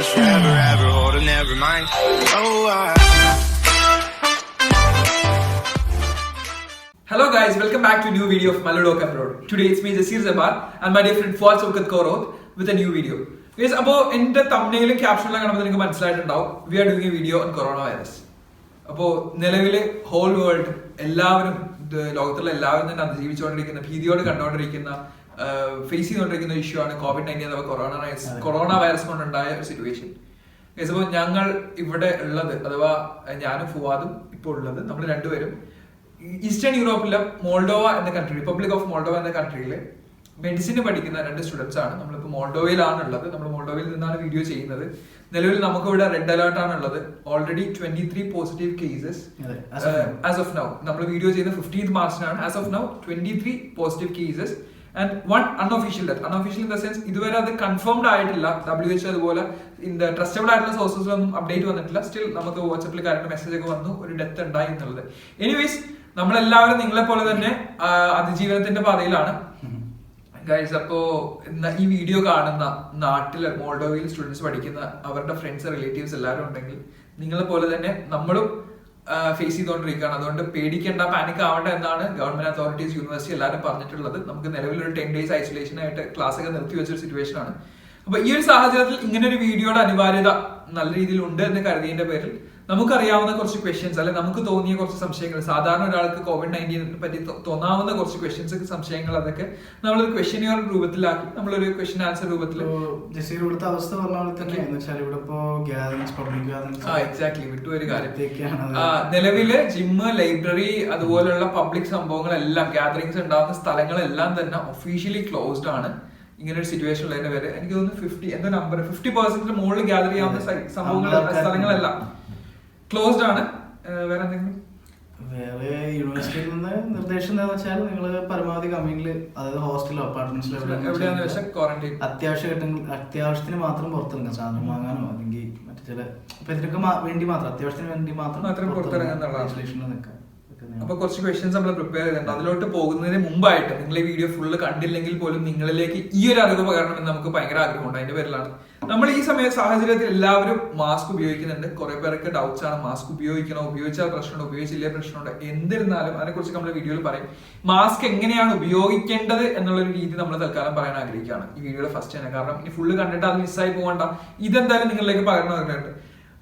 us forever, ever, hold it, never mind. Hello guys, welcome back to a new video of Malayalam Public. Today it's me jaseerjab and my dear friend with a new video. Guys, appo ende thumbnail and caption la kanappo ninge manasilayittundavu. We are doing a video on coronavirus. Appo nelavile whole world എല്ലാവരും ലോകത്തുള്ള എല്ലാവരും തന്നെ അതിജീവിച്ചുകൊണ്ടിരിക്കുന്ന ഭീതിയോട് കണ്ടുകൊണ്ടിരിക്കുന്ന face ചെയ്തുകൊണ്ടിരിക്കുന്ന issue ആണ് COVID-19 അഥവാ corona virus കൊണ്ടുണ്ടായ ഒരു situation. അപ്പോൾ ഞങ്ങൾ ഇവിടെ ഉള്ളത് അഥവാ ഞാനും ഫുവാദും ഇപ്പോൾ ഉള്ളത് നമ്മൾ രണ്ടുപേരും ഈസ്റ്റേൺ യൂറോപ്പിലെ മോൾഡോവ എന്ന കൺട്രി, റിപ്പബ്ലിക് ഓഫ് മോൾഡോവ എന്ന കൺട്രിയിൽ മെഡിസിന് പഠിക്കുന്ന രണ്ട് സ്റ്റുഡൻസ് ആണ്. നമ്മളിപ്പോൾ മോൾഡോവയിലാണ് ഉള്ളത്. നമ്മൾ മോൾഡോവയിൽ നിന്നാണ് വീഡിയോ ചെയ്യുന്നത്. നിലവിൽ നമുക്ക് ഇവിടെ റെഡ് അലേർട്ട് ആണ് ഉള്ളത്. Already 23 positive cases as of now. നമ്മൾ വീഡിയോ ചെയ്യുന്നത് 15th മാർച്ചിനാണ്. As of now 23 positive cases and 1 unofficial death. Unofficial in the sense ഇതുവരെ അത് കൺഫേംഡ് ആയിട്ടില്ല. WHO അതുപോലെ ഇൻ ദ ട്രസ്റ്റബിൾ ആയിട്ടുള്ള സോഴ്സസിലൊന്നും അപ്ഡേറ്റ് വന്നിട്ടില്ല. സ്റ്റിൽ നമുക്ക് വാട്സപ്പിൽ കാര്യങ്ങൾ മെസ്സേജ് ഒക്കെ വന്നു ഒരു ഡെത്ത് ഉണ്ടായി എന്നുള്ളത്. എനിവേസ് നമ്മളെല്ലാവരും നിങ്ങളെ പോലെ തന്നെ അതിജീവനത്തിന്റെ പാതയിലാണ് ഗൈസ്. അപ്പോ ഈ വീഡിയോ കാണുന്ന നാട്ടില് മോൾഡോവയിൽ സ്റ്റുഡൻസ് പഠിക്കുന്ന അവരുടെ ഫ്രണ്ട്സ് റിലേറ്റീവ്സ് എല്ലാവരും ഉണ്ടെങ്കിൽ നിങ്ങളെ പോലെ തന്നെ നമ്മളും ഫേസ് ചെയ്തുകൊണ്ടിരിക്കുകയാണ്. അതുകൊണ്ട് പേടിക്കേണ്ട, പാനിക് ആവേണ്ട എന്നാണ് ഗവൺമെന്റ് അതോറിറ്റീസ്, യൂണിവേഴ്സിറ്റി എല്ലാവരും പറഞ്ഞിട്ടുള്ളത്. നമുക്ക് നിലവിൽ ഒരു 10 days ഐസൊലേഷൻ ആയിട്ട് ക്ലാസ് ഒക്കെ നിർത്തി വെച്ചൊരു സിറ്റുവേഷൻ ആണ്. അപ്പൊ ഈ ഒരു സാഹചര്യത്തിൽ ഇങ്ങനെ ഒരു വീഡിയോയുടെ അനിവാര്യത നല്ല രീതിയിൽ ഉണ്ട് എന്ന് കരുതിയതിന്റെ പേരിൽ നമുക്കറിയാവുന്ന കുറച്ച് ക്വസ്റ്റ്യൻസ്, അല്ലെ നമുക്ക് തോന്നിയ കുറച്ച് സംശയങ്ങൾ, സാധാരണ ഒരാൾക്ക് COVID-19 പറ്റി തോന്നാവുന്ന കുറച്ച് ക്വസ്റ്റ്യൻസ്, സംശയങ്ങൾ, അതൊക്കെ നമ്മളൊരു ക്വസ്റ്റ്യൻ രൂപത്തിലാക്കി നമ്മളൊരു ക്വസ്റ്റ്യൻ ആൻസർ രൂപത്തിൽ ഇവിടുത്തെ അവസ്ഥ പറഞ്ഞ പോലെ തന്നെ എക്സാക്ട്ലി വിട്ടുപോയൊരു കാര്യം. നിലവില് ജിമ്മ്, ലൈബ്രറി അതുപോലെയുള്ള പബ്ലിക് സംഭവങ്ങളെല്ലാം, ഗ്യാതറിങ്സ് ഉണ്ടാകുന്ന സ്ഥലങ്ങളെല്ലാം തന്നെ ഒഫീഷ്യലി ക്ലോസ്ഡ് ആണ്. ഇങ്ങനെ ഒരു സിറ്റുവേഷൻ ഉള്ളതിന്റെ പേര് എനിക്ക് തോന്നുന്നു 50% മുകളിൽ ഗ്യാദർ ചെയ്യാവുന്ന സ്ഥലങ്ങളെല്ലാം ക്ലോസ്ഡ് ആണ്. വേറെ എന്തെങ്കിലും യൂണിവേഴ്സിറ്റിയിൽ നിന്ന് നിർദ്ദേശം എന്താണെന്ന് വെച്ചാൽ നിങ്ങൾ പരമാവധി കമ്മ്യൂണിൽ, അതായത് ഹോസ്റ്റലോ അപ്പാർട്ട്മെന്റ്സിലോ എവിടെയാണെന്ന് വെച്ചാൽ ക്വാറന്റൈൻ, അത്യാവശ്യത്തിന് മാത്രം പുറത്തിറങ്ങാം. സാധനം വാങ്ങാനോ അല്ലെങ്കിൽ മറ്റു ചില ഇതിനൊക്കെ വേണ്ടി മാത്രം, അത്യാവശ്യത്തിന് വേണ്ടി മാത്രം പുറത്തിറങ്ങാൻ ഐസൊലേഷനിൽ നിൽക്കാം. അപ്പൊ കുറച്ച് ക്വസ്റ്റ്യൻസ് നമ്മൾ പ്രിപ്പയർ ചെയ്തിട്ടുണ്ട്. അതിലോട്ട് പോകുന്നതിന് മുമ്പായിട്ട് നിങ്ങൾ ഈ വീഡിയോ ഫുള്ള് കണ്ടില്ലെങ്കിൽ പോലും നിങ്ങളിലേക്ക് ഈ ഒരു അറിവ് പകരണം എന്ന് നമുക്ക് ഭയങ്കര ആഗ്രഹമുണ്ട്. അതിന്റെ പേരിലാണ് നമ്മൾ ഈ സാഹചര്യത്തിൽ എല്ലാവരും മാസ്ക് ഉപയോഗിക്കുന്നുണ്ട്. കുറെ പേർക്ക് ഡൗട്ട്സ് ആണ്, മാസ്ക് ഉപയോഗിക്കണോ, ഉപയോഗിച്ചാൽ പ്രശ്നമുണ്ട്, ഉപയോഗിച്ചില്ലേ പ്രശ്നമുണ്ട്. എന്നിരുന്നാലും അതിനെക്കുറിച്ച് നമ്മൾ വീഡിയോയിൽ പറയും. മാസ്ക് എങ്ങനെയാണ് ഉപയോഗിക്കേണ്ടത് എന്നുള്ളൊരു രീതി നമ്മൾ തൽക്കാലം പറയാൻ ആഗ്രഹിക്കുകയാണ് ഈ വീഡിയോയുടെ ഫസ്റ്റ് തന്നെ. കാരണം ഇനി ഫുള്ള് കണ്ടിട്ട് അത് മിസ്സായി പോകണ്ട. ഇതെന്തായാലും നിങ്ങളിലേക്ക് പകർന്നു.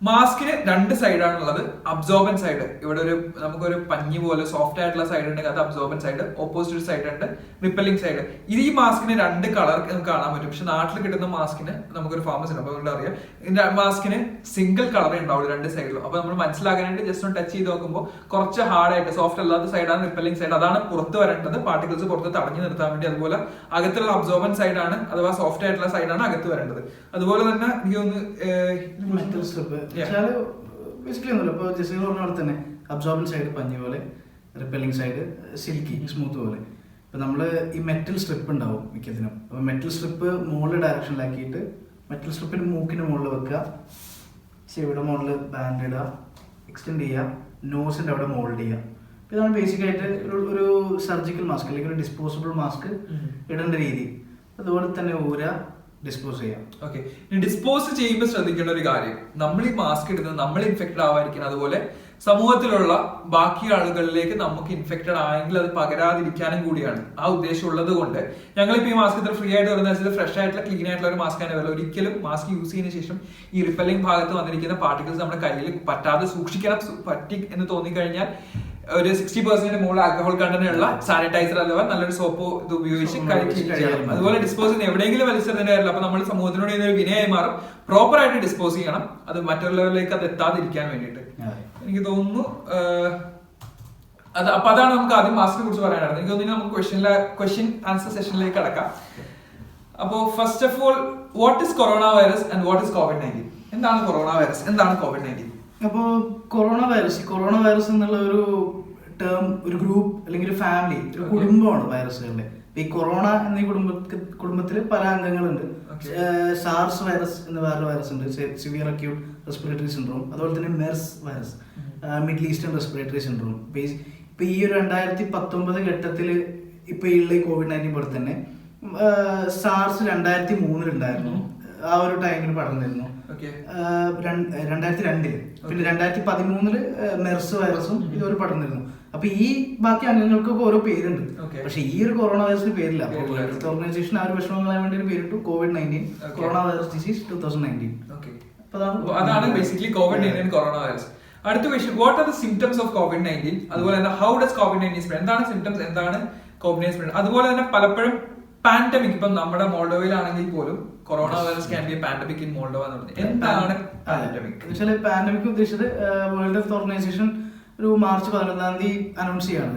മാസ്കിന് 2 സൈഡാണുള്ളത്. അബ്സോർബൻ സൈഡ്, ഇവിടെ ഒരു നമുക്കൊരു പഞ്ഞി പോലെ സോഫ്റ്റ് ആയിട്ടുള്ള സൈഡ് ഉണ്ടെങ്കിൽ അത് അബ്സോർബൻ സൈഡ്, ഓപ്പോസിറ്റ് സൈഡ് ഉണ്ട് റിപ്പല്ലിംഗ് സൈഡ്. ഇത് ഈ മാസ്കിന് 2 കളർ കാണാൻ പറ്റും. പക്ഷെ നാട്ടിൽ കിട്ടുന്ന മാസ്കിന് നമുക്കൊരു ഫാർമസി ഉണ്ട്, അപ്പോൾ അതുകൊണ്ട് അറിയാം, ഇതിന്റെ മാസ്കിന് സിംഗിൾ കളറേ ഉണ്ടാവുള്ളൂ 2 സൈഡിലും. അപ്പൊ നമ്മൾ മനസ്സിലാക്കാനായിട്ട് ജസ്റ്റ് ഒന്ന് ടച്ച് ചെയ്ത് നോക്കുമ്പോൾ കുറച്ച് ഹാർഡായിട്ട് സോഫ്റ്റ് അല്ലാത്ത സൈഡാണ് റിപ്പല്ലിംഗ് സൈഡ്. അതാണ് പുറത്ത് വരേണ്ടത്, പാർട്ടിക്കിൾസ് പുറത്ത് തടഞ്ഞു നിർത്താൻ വേണ്ടി. അതുപോലെ അകത്തുള്ള അബ്സോർബൻ സൈഡാണ് അഥവാ സോഫ്റ്റ് ആയിട്ടുള്ള സൈഡാണ് അകത്ത് വരേണ്ടത്. അതുപോലെ തന്നെ എനിക്ക് തോന്നുന്നു ഇപ്പൊ ജസീർ പറഞ്ഞ പോലെ തന്നെ അബ്സോർബൻ സൈഡ് പഞ്ഞി പോലെ, റിപ്പല്ലിംഗ് സൈഡ് സിൽക്കി സ്മൂത്ത് പോലെ. ഇപ്പൊ നമ്മള് ഈ മെറ്റൽ സ്ട്രിപ്പ് ഉണ്ടാവും മിക്കതിനും. അപ്പൊ മെറ്റൽ സ്ട്രിപ്പ് മുകളിൽ ഡയറക്ഷനിലാക്കിയിട്ട് മെറ്റൽ സ്ട്രിപ്പിന് മൂക്കിന് മുകളിൽ വെക്കുക, ചെവിയുടെ മുകളിൽ ബാൻഡ് ഇടുക, എക്സ്റ്റെൻഡ് ചെയ്യുക, നോസിന്റെ അവിടെ മോൾഡ് ചെയ്യുക. ഇതാണ് ബേസിക് ആയിട്ട് ഒരു സർജിക്കൽ മാസ്ക് അല്ലെങ്കിൽ ഒരു ഡിസ്പോസിബിൾ മാസ്ക് ഇടേണ്ട രീതി. അതുപോലെ തന്നെ ഡിസ്പോസ് ചെയ്യാം. ഓക്കെ, ഡിസ്പോസ് ചെയ്യുമ്പോൾ ശ്രദ്ധിക്കേണ്ട ഒരു കാര്യം, നമ്മൾ ഈ മാസ്ക് ഇടുന്നത് നമ്മൾ ഇൻഫെക്റ്റഡ് ആവാതിരിക്കണം. അതുപോലെ സമൂഹത്തിലുള്ള ബാക്കി ആളുകളിലേക്ക് നമുക്ക് ഇൻഫെക്റ്റഡ് ആയെങ്കിൽ അത് പകരാതിരിക്കാനും കൂടിയാണ് ആ ഉദ്ദേശം ഉള്ളത് കൊണ്ട് ഞങ്ങളിപ്പോൾ ഈ മാസ്ക് ഇത്ര ഫ്രീ ആയിട്ട് വരുന്നത് ഫ്രഷ് ആയിട്ടുള്ള ക്ലീൻ ആയിട്ടുള്ള ഒരു മാസ്ക് ആണ് വരുന്നത്. ഒരിക്കലും മാസ്ക് യൂസ് ചെയ്യുന്ന ശേഷം ഈ റിപ്പല്ലിംഗ് ഭാഗത്ത് വന്നിരിക്കുന്ന പാർട്ടിക്കിൾസ് നമ്മുടെ കയ്യിൽ പറ്റാതെ സൂക്ഷിക്കണം. പറ്റി എന്ന് തോന്നിക്കഴിഞ്ഞാൽ ഒരു 60% മുകളിൽ ആൽക്കഹോൾ കണ്ടന്റ് ഉള്ള സാനിറ്റൈസർ അഥവാ നല്ലൊരു സോപ്പോ ഇത് ഉപയോഗിച്ച് കഴിക്കണം. അതുപോലെ ഡിസ്പോസ് ചെയ്യുന്ന എവിടെയെങ്കിലും വലിച്ചതിന്റെ കാര്യമില്ല. അപ്പൊ നമ്മൾ സമൂഹത്തിനോട് ചെയ്യുന്ന വിനയായി മാറും. പ്രോപ്പർ ആയിട്ട് ഡിസ്പോസ് ചെയ്യണം, അത് മറ്റുള്ളവരിലേക്ക് അത് എത്താതിരിക്കാൻ വേണ്ടിയിട്ട്. എനിക്ക് തോന്നുന്നു അപ്പൊ അതാണ് നമുക്ക് ആദ്യം മാസ്കിനെ കുറിച്ച് പറയാനുള്ളത്. എനിക്ക് തോന്നുന്നു നമുക്ക് ക്വസ്റ്റ്യൻ ആൻസർ സെഷനിലേക്ക് കടക്കാം. അപ്പോ first of all, what is corona virus and what is COVID-19? എന്താണ് കൊറോണ വൈറസ്, എന്താണ് COVID-19? അപ്പോൾ കൊറോണ വൈറസ് എന്നുള്ള ഒരു ടേം ഒരു ഗ്രൂപ്പ് അല്ലെങ്കിൽ ഒരു ഫാമിലി, ഒരു കുടുംബമാണ് വൈറസുകളുടെ. ഈ കൊറോണ എന്ന കുടുംബത്തിൽ പല അംഗങ്ങളുണ്ട്. സാർസ് വൈറസ് എന്ന വേറൊരു വൈറസ് ഉണ്ട്, സിവിയർ അക്യൂട്ട് റെസ്പിറേറ്ററി സിൻഡ്രോം. അതുപോലെ തന്നെ MERS virus, middle eastern respiratory syndrome. ഇപ്പൊ ഈ ഒരു 2019 ഘട്ടത്തിൽ ഇപ്പൊ ഉള്ള COVID-19 പോലെ തന്നെ സാർസ് 2003 ഉണ്ടായിരുന്നു, ആ ഒരു ടൈമിൽ പടർന്നിരുന്നു. 2002 പിന്നെ 2013 മെർസ് വൈറസും ഇതുവരെ പടർന്നിരുന്നു. അപ്പൊ ഈ ബാക്കി അംഗങ്ങൾക്കൊക്കെ ഓരോ പേരുണ്ട്. പക്ഷെ ഈ ഒരു കൊറോണ വൈറസിന് പേരില്ല. ഓർഗനൈസേഷൻ ആ ഒരു വിഷമങ്ങളായ വേണ്ടി പേരിട്ടു COVID-19 കൊറോണ വൈറസ് ഡിസീസ് 2019. അതാണ് ബേസിക്കലി COVID-19 കൊറോണ വൈറസ്. അടുത്ത question, what are the symptoms of COVID-19? അതുപോലെ തന്നെ ഹൗ ഡസ് COVID-19 സ്പ്രെഡ്? എന്താണ് സിംപ്റ്റംസ്, എന്താണ് COVID-19 സ്പ്രെഡ്? അതുപോലെ തന്നെ പലപ്പോഴും പാൻഡമിക്, ഇപ്പം നമ്മുടെ മോൾഡോവയിലാണെങ്കിൽ പോലും corona virus can be A pandemic in Moldova എന്ന് പറഞ്ഞത് എന്താണ് പാൻഡമിക്? പാൻഡമിക് ഉദ്ദേശിച്ചത് വേൾഡ് ഹെൽത്ത് ഓർഗനൈസേഷൻ ഒരു മാർച്ച് 11 അനൗൺസ് ചെയ്യാണ്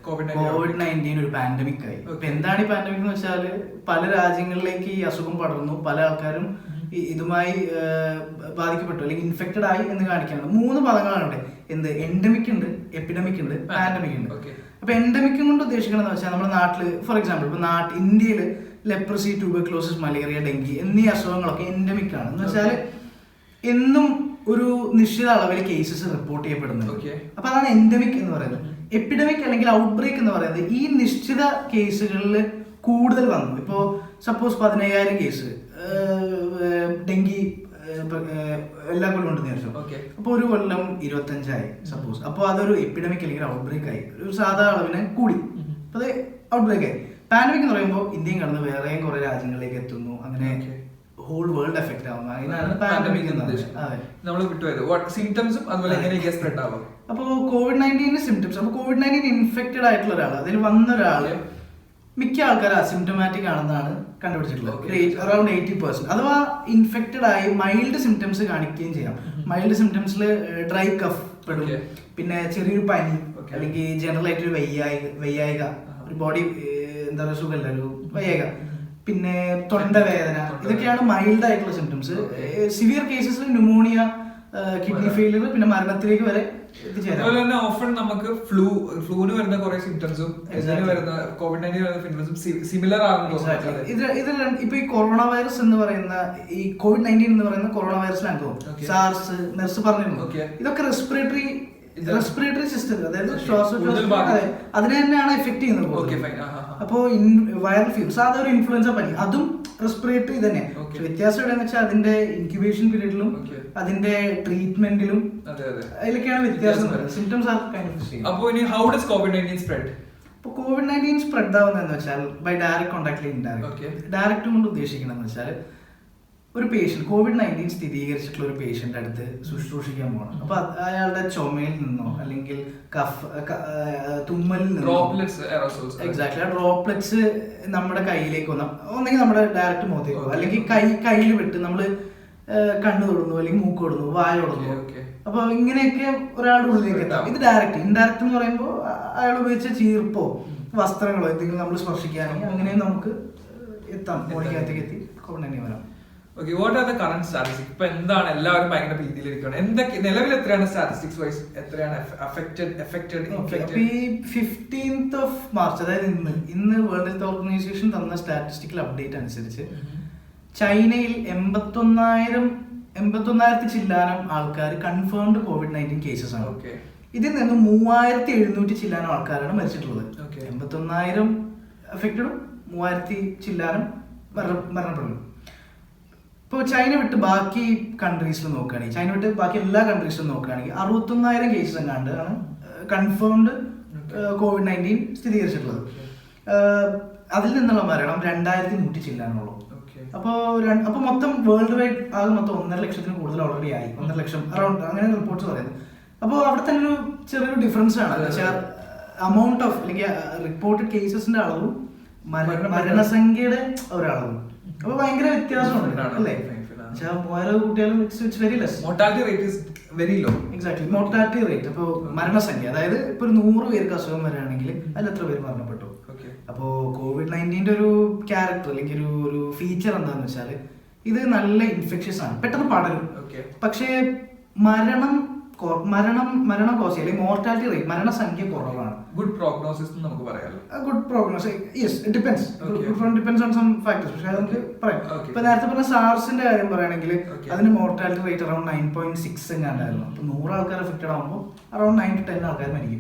COVID-19 ഒരു പാൻഡമിക് ആയി. ഇപ്പൊ എന്താണ് ഈ പാൻഡമിക് എന്ന് വെച്ചാൽ പല രാജ്യങ്ങളിലേക്ക് ഈ അസുഖം പടർന്നു, പല ആൾക്കാരും ഇതുമായി ബാധിക്കപ്പെട്ടു അല്ലെങ്കിൽ ഇൻഫെക്റ്റഡ് ആയി എന്ന് കാണിക്കാണ്. 3 പദങ്ങളാണ്. എന്ത്? എൻഡമിക് ഉണ്ട്, എപ്പിഡമിക് ഉണ്ട്, പാൻഡമിക് ഉണ്ട്. അപ്പൊ എൻഡമിക് കൊണ്ട് ഉദ്ദേശിക്കണമെന്ന് വെച്ചാൽ നമ്മുടെ നാട്ടില് ഫോർ എക്സാമ്പിൾ ഇപ്പൊ ഇന്ത്യയില് ലെപ്രസി, ട്യൂബർക്ലോസിസ്, മലേറിയ, ഡെങ്കി എന്നീ അസുഖങ്ങളൊക്കെ എൻഡമിക് ആണ്. എന്ന് വെച്ചാൽ എന്നും ഒരു നിശ്ചിത അളവിൽ കേസസ് റിപ്പോർട്ട് ചെയ്യപ്പെടുന്നുണ്ട്. അപ്പൊ അതാണ് എൻഡമിക് എന്ന് പറയുന്നത്. എപ്പിഡമിക് അല്ലെങ്കിൽ ഔട്ട് ബ്രേക്ക് എന്ന് പറയുന്നത് ഈ നിശ്ചിത കേസുകളിൽ കൂടുതൽ വന്നു. ഇപ്പോ സപ്പോസ് 15,000 കേസ് ഡെങ്കി എല്ലാ കൊല്ലം ഉണ്ടെന്ന് വിചാരിച്ചു. അപ്പൊ ഒരു കൊല്ലം 25 സപ്പോസ്. അപ്പൊ അതൊരു എപ്പിഡമിക് അല്ലെങ്കിൽ ഔട്ട് ബ്രേക്ക് ആയി, ഒരു സാധാ അളവിന് കൂടി. അപ്പൊ അത് ഔട്ട് ബ്രേക്ക് ആയി. പാൻഡമിക് എന്ന് പറയുമ്പോൾ ഇന്ത്യയും കടന്ന് വേറെയും കുറെ രാജ്യങ്ങളിലേക്ക് എത്തുന്നു, അങ്ങനെ ഹോൾ വേൾഡ് എഫക്ട് ആവുന്നു. അതിനാണ് പാൻഡമിക് എന്ന് നമ്മൾ വിട്ടുപോയത്. സിംപ്റ്റംസും അതുപോലെ എങ്ങനെയൊക്കെ സ്പ്രെഡ് ആവും. അപ്പോൾ COVID-19 സിംപ്റ്റംസ്, അപ്പോൾ COVID-19 ഇൻഫെക്റ്റഡ് ആയിട്ടുള്ള ഒരാൾ, അതിൽ വന്ന ഒരാള് മിക്ക ആൾക്കാരും അസിംറ്റമാറ്റിക് ആണെന്നാണ് കണ്ടുപിടിച്ചിട്ടുള്ളത്. അറൌണ്ട് 80%. അഥവാ ഇൻഫെക്റ്റഡ് ആയി മൈൽഡ് സിംറ്റംസ് കാണിക്കുകയും ചെയ്യാം. മൈൽഡ് സിംറ്റംസിൽ ഡ്രൈ കഫ് പെടും, പിന്നെ ചെറിയൊരു പനി അല്ലെങ്കിൽ ജനറൽ ആയിട്ട് ഒരു വയ്യായിക, ഒരു ബോഡി എന്താ പറയുക സുഖമല്ല, ഒരു വയ്യായിക, പിന്നെ തൊണ്ടവേദന, ഇതൊക്കെയാണ് മൈൽഡ് ആയിട്ടുള്ള സിംറ്റംസ്. സിവിയർ കേസസിൽ ന്യൂമോണിയ, കിഡ്നി ഫെയിലിയർ, പിന്നെ മരണത്തിലേക്ക് വരെ അതുപോലെ തന്നെ ഓഫൺ നമുക്ക് ഫ്ലൂന് വരുന്ന കുറെ സിംറ്റംസും വരുന്ന COVID-19 വരുന്ന സിംറ്റംസും സിമിലർ ആണെന്ന് തോന്നുന്നു. ഇതിൽ ഇപ്പൊ ഈ കൊറോണ വൈറസ് എന്ന് പറയുന്ന ഈ COVID-19 എന്ന് പറയുന്ന കൊറോണ വൈറസിലാണ് സാർസ്, മെർസ് പറഞ്ഞിരുന്നു. ഇതൊക്കെ റെസ്പിറേറ്ററി സിസ്റ്റം, അതായത് ശ്വാസോച്ഛ്വാസ അതിനെ തന്നെയാണ് എഫക്ട് ചെയ്യുന്നത്. അപ്പോ വൈറൽ ഫീവർ, സാധാരണ ഇൻഫ്ലുവൻസ പനി, അതും റെസ്പിറേറ്ററി തന്നെ. വ്യത്യാസം എവിടെയാന്ന് വെച്ചാൽ അതിന്റെ ഇൻക്യുബേഷൻ പീരീഡിലും അതിന്റെ ട്രീറ്റ്മെന്റിലും അതിലൊക്കെയാണ് വ്യത്യാസം വരുന്നത്. Symptoms are kind of same. അപ്പോൾ ഇനി ഹൗ ഡസ് COVID-19 സ്പ്രെഡ്? അപ്പോൾ COVID-19 സ്പ്രെഡ് ആവുന്നതെന്ന് വെച്ചാൽ by direct contact, indirect. Direct കൊണ്ട് ഉദ്ദേശിക്കണമെന്ന് വെച്ചാൽ ഒരു പേഷ്യന്റ് COVID-19 സ്ഥിരീകരിച്ചിട്ടുള്ള ഒരു പേഷ്യന്റ് അടുത്ത് ശുശ്രൂഷിക്കാൻ പോകണം. അപ്പൊ അയാളുടെ ചുമയിൽ നിന്നോ അല്ലെങ്കിൽ തുമ്മലിൽ നിന്നോ എക്സാക്ട്ലി ആ ഡ്രോപ്ലെറ്റ്സ് നമ്മുടെ കയ്യിലേക്ക് ഒന്നെങ്കിൽ നമ്മുടെ ഡയറക്റ്റ് മുഖത്തേക്കോ അല്ലെങ്കിൽ കയ്യിൽ വിട്ട് നമ്മള് കണ്ണു തൊടുന്നു അല്ലെങ്കിൽ മൂക്ക് തൊടുന്നു, വായ തൊടുന്നു. അപ്പൊ ഇങ്ങനെയൊക്കെ ഒരാളുടെ ഉള്ളിലേക്ക് എത്താം. ഇത് ഡയറക്റ്റ്. ഇൻഡയറക്റ്റ് എന്ന് പറയുമ്പോൾ അയാൾ ഉപയോഗിച്ച ചീർപ്പോ വസ്ത്രങ്ങളോ എന്തെങ്കിലും നമ്മൾ സ്പർശിക്കുകയാണെങ്കിൽ അങ്ങനെ നമുക്ക് എത്താം, ബോഡിക്കകത്തേക്ക് എത്തി COVID-19 വരാം. Okay, what are the current statistics? ഇപ്പൊ എന്താണ് എല്ലാവരും ഭയങ്കര ഭീതിയിലിരിക്കുകയാണ്. എന്തൊക്കെ നിലവിൽ എത്രയാണ് സ്റ്റാറ്റിസ്റ്റിക്സ് വൈസ് എത്രയാണ് affected? ഈ 15th of March, അതായത് ഇന്ന് വേൾഡ് ഹെൽത്ത് ഓർഗനൈസേഷൻ തന്ന സ്റ്റാറ്റിസ്റ്റിക്കൽ അപ്ഡേറ്റ് അനുസരിച്ച് ചൈനയിൽ 81,000 ചില്ലാനം ആൾക്കാർ കൺഫേംഡ് COVID-19 കേസസ് ആണ്. ഇതിൽ നിന്ന് 3,700 ചില്ലാനം ആൾക്കാരാണ് മരിച്ചിട്ടുള്ളത്. 81,000 അഫക്റ്റഡും 3,000 ചില്ലാനം മരണപ്പെടുന്നു. ഇപ്പോൾ ചൈന വിട്ട് ബാക്കി കൺട്രീസിൽ നോക്കുകയാണെങ്കിൽ, ചൈന വിട്ട് ബാക്കി എല്ലാ കൺട്രീസിലും നോക്കുകയാണെങ്കിൽ 61,000 കേസസ് എങ്ങാണ്ടാണ് കൺഫേംഡ് COVID-19 സ്ഥിരീകരിച്ചിട്ടുള്ളത്. അതിൽ നിന്നുള്ള മരണം 2,100 ചില്ലാനുള്ളൂ. അപ്പോൾ മൊത്തം വേൾഡ് വൈഡ് ആകെ മൊത്തം 1.5 ലക്ഷത്തിന് കൂടുതൽ ഓൾറെഡി ആയി. 1.5 ലക്ഷം അറൌണ്ട് അങ്ങനെ റിപ്പോർട്ട്സ് പറയുന്നത്. അപ്പോൾ അവിടെ തന്നെ ഒരു ചെറിയൊരു ഡിഫറൻസ് ആണ്. അമൗണ്ട് ഓഫ് അല്ലെങ്കിൽ റിപ്പോർട്ടഡ് കേസസിന്റെ അളവും മരണസംഖ്യയുടെ ഒരളവും അപ്പൊ ഭയങ്കര വ്യത്യാസമുണ്ട് അല്ലേ? 3,000 കുട്ടികളും it's very less. Mortality rate is very low. Exactly, mortality rate. അപ്പോൾ മരണസംഖ്യ, അതായത് ഇപ്പൊ 100 പേർക്ക് അസുഖം വരികയാണെങ്കിൽ അതിൽ എത്ര പേര് മരണപ്പെട്ടു? അപ്പോൾ COVID-19 ഒരു ക്യാരക്ടർ അല്ലെങ്കിൽ ഒരു ഫീച്ചർ എന്താണെന്ന് വെച്ചാൽ ഇത് നല്ല ഇൻഫെക്ഷ്യസ് ആണ്, പെട്ടെന്ന് പടരും. പക്ഷേ മരണം കോസ് അല്ലെങ്കിൽ മോർട്ടാലിറ്റി റേറ്റ്, മരണസംഖ്യ കുറവാണ്. ഗുഡ് പ്രോഗ്നോസിസ് നമുക്ക് പറയാം. Good prognosis, yes, it depends on some factors. പക്ഷേ നമുക്ക് പറയാം. ഇപ്പൊ നേരത്തെ പറഞ്ഞ സാർസിന്റെ കാര്യം പറയുകയാണെങ്കിൽ അതിന് മോർട്ടാലിറ്റി റേറ്റ് അറൌണ്ട് 9.6 എങ്ങാണ്ടായിരുന്നു. അപ്പൊ 100 ആൾക്കാർ അഫക്റ്റഡ് ആകുമ്പോൾ അറൌണ്ട് 9 to 10 ആൾക്കാർ മരിക്കും.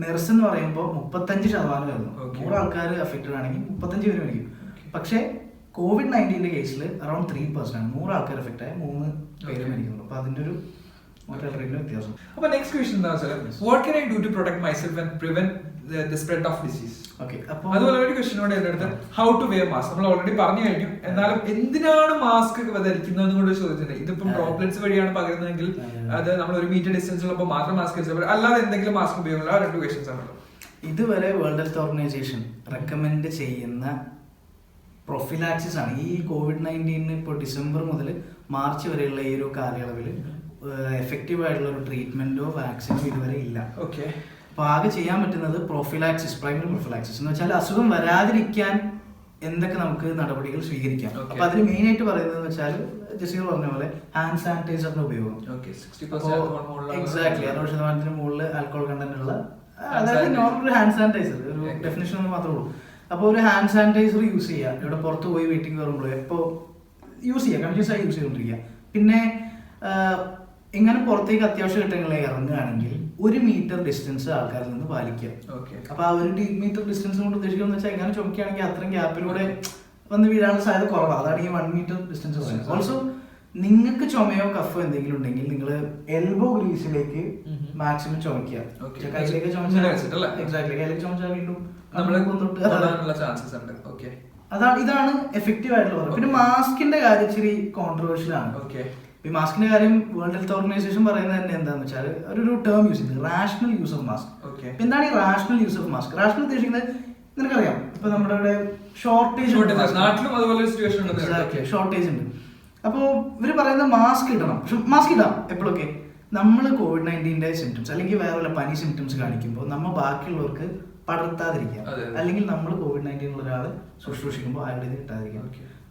മെർസ് എന്ന് പറയുമ്പോൾ 35% ആയിരുന്നു. 100 ആൾക്കാർ അഫക്റ്റഡ് ആണെങ്കിൽ 35 പേര് മരിക്കും. പക്ഷേ COVID-19 കേസിൽ അറൌണ്ട് 3% ആണ്. 100 ആൾക്കാർ എഫക്റ്റ് ആയ 3 പേര് മരിക്കുന്നു. അപ്പൊ അതിന്റെ ഒരു വ്യത്യാസം. അപ്പൊ നെക്സ്റ്റ് ക്വസ്റ്റ്യൻ എന്താ വെച്ചാൽ what can I do to protect myself and prevent the spread of disease? Okay, അതുപോലെ ഒരു ക്വസ്റ്റ്യൻ കൂടെ എൻ്റെ അടുത്ത് ഹൗ ടു വെയർ മാസ്ക് നമ്മൾ ഓൾറെഡി പറഞ്ഞു കഴിഞ്ഞു. എന്നാലും എന്തിനാണ് മാസ്ക് ധരിക്കുന്നതെന്ന് കൂടെ ചോദിച്ചിട്ടുണ്ട്. ഇതിപ്പം ഡ്രോപ്ലെറ്റ്സ് വഴിയാണ് പകരുന്നതെങ്കിൽ അത് നമ്മൾ 1 മീറ്റർ ഡിസ്റ്റൻസിലുള്ളപ്പോൾ മാത്രം മാസ്ക് ധരിച്ചാൽ അല്ലാതെ എന്തെങ്കിലും മാസ്ക് ഉപയോഗമുള്ള 2 ക്വസ്റ്റ്യൻസ് ആണല്ലോ. ഇതുവരെ വേൾഡ് ഹെൽത്ത് ഓർഗനൈസേഷൻ റെക്കമെൻഡ് ചെയ്യുന്ന പ്രൊഫിലാക്സിസ് ആണ്. ഈ COVID-19 ഇപ്പോൾ ഡിസംബർ മുതൽ മാർച്ച് വരെയുള്ള ഈ ഒരു കാലയളവിൽ എഫക്റ്റീവ് ആയിട്ടുള്ള ഒരു ട്രീറ്റ്മെന്റോ വാക്സിനോ ഇതുവരെ ഇല്ല. ഓക്കെ. അപ്പോൾ ആകെ ചെയ്യാൻ പറ്റുന്നത് പ്രൊഫിലാക്സിസ്, പ്രൈമറി പ്രൊഫിലാക്സിസ് എന്ന് വെച്ചാൽ അസുഖം വരാതിരിക്കാൻ എന്തൊക്കെ നമുക്ക് നടപടികൾ സ്വീകരിക്കാം. അപ്പൊ അതിൽ മെയിൻ ആയിട്ട് പറയുന്നത് വെച്ചാൽ ജസീർ പറഞ്ഞ പോലെ ഹാൻഡ് സാനിറ്റൈസറിന്റെ ഉപയോഗം. എക്സാക്ട്ലി 60% മുകളിൽ ആൽക്കഹോൾ കണ്ടന്റ് ഉള്ള, അതായത് നോർമൽ ഹാൻഡ് സാനിറ്റൈസർ, ഒരു ഡെഫിനേഷൻ ഒന്ന് മാത്രമേ ഉള്ളൂ. അപ്പോൾ ഒരു ഹാൻഡ് സാനിറ്റൈസർ യൂസ് ചെയ്യുക, ഇവിടെ പുറത്ത് പോയി വീട്ടിൽ കയറുമ്പോൾ എപ്പോൾ യൂസ് ചെയ്യുക, കണ്ടിന്യൂസ് ആയി യൂസ് ചെയ്തുകൊണ്ടിരിക്കുക. പിന്നെ ഇങ്ങനെ പുറത്തേക്ക് അത്യാവശ്യ ഘട്ടങ്ങളിൽ ഇറങ്ങുകയാണെങ്കിൽ 1 മീറ്റർ ഡിസ്റ്റൻസ് ആൾക്കാരിൽ നിന്ന് പാലിക്കുക. അപ്പൊ ആ 1 മീറ്റർ ഡിസ്റ്റൻസ് കൊണ്ട് ഉദ്ദേശിക്കുന്നത് വെച്ചാൽ എങ്ങനെ ചുമക്കുകയാണെങ്കിൽ അത്രയും ഗ്യാപ്പിലൂടെ വന്ന് വീഴാനുള്ള സാധ്യത കുറവാണ്. അതാണ് ഈ 1 മീറ്റർ ഡിസ്റ്റൻസ് പറയുന്നത്. ഓൾസോ നിങ്ങൾക്ക് ചുമയോ കഫോ എന്തെങ്കിലും ഉണ്ടെങ്കിൽ നിങ്ങൾ എൽബോ ഗ്രീസിലേക്ക് മാക്സിമം ചുമക്കുക. കയ്യിലേക്ക് ചുമച്ചാൽ എക്സാക്ട്ലി കയ്യിലേക്ക് ചുമച്ചാൽ വീണ്ടും ഇതാണ് എഫക്റ്റീവ് ആയിട്ടുള്ളത്. പിന്നെ മാസ്കിന്റെ കാര്യം ഇച്ചിരി കോൺട്രവേഴ്ഷ്യൽ ആണ്. ഈ മാസ്കിന്റെ കാര്യം വേൾഡ് ഹെൽത്ത് ഓർഗനൈസേഷൻ പറയുന്നത് തന്നെ എന്താണെന്ന് വെച്ചാൽ ഒരു ടേം യൂസ് ചെയ്യുന്നത് റാഷണൽ യൂസ് ഓഫ് മാസ്ക്. എന്താണ് ഈ rational use off mask? Rational ഉദ്ദേശിക്കുന്നത് നിനക്കറിയാം, ഇപ്പൊ നമ്മുടെ ഇവിടെ ഷോർട്ടേജ് ഉണ്ട്. അപ്പോൾ ഇവര് പറയുന്നത് മാസ്ക് ഇടണം, പക്ഷെ മാസ്ക് ഇടാം എപ്പോഴൊക്കെ നമ്മൾ COVID-19 സിംറ്റംസ് അല്ലെങ്കിൽ വേറെ വല്ല പനി സിംറ്റംസ് കാണിക്കുമ്പോൾ നമ്മൾ ബാക്കിയുള്ളവർക്ക് പടർത്താതിരിക്കാം, അല്ലെങ്കിൽ നമ്മൾ COVID-19 ഉള്ള ഒരാൾ ശുശ്രൂഷിക്കുമ്പോൾ അയാളുടെ ഇത് കിട്ടാതിരിക്കാം.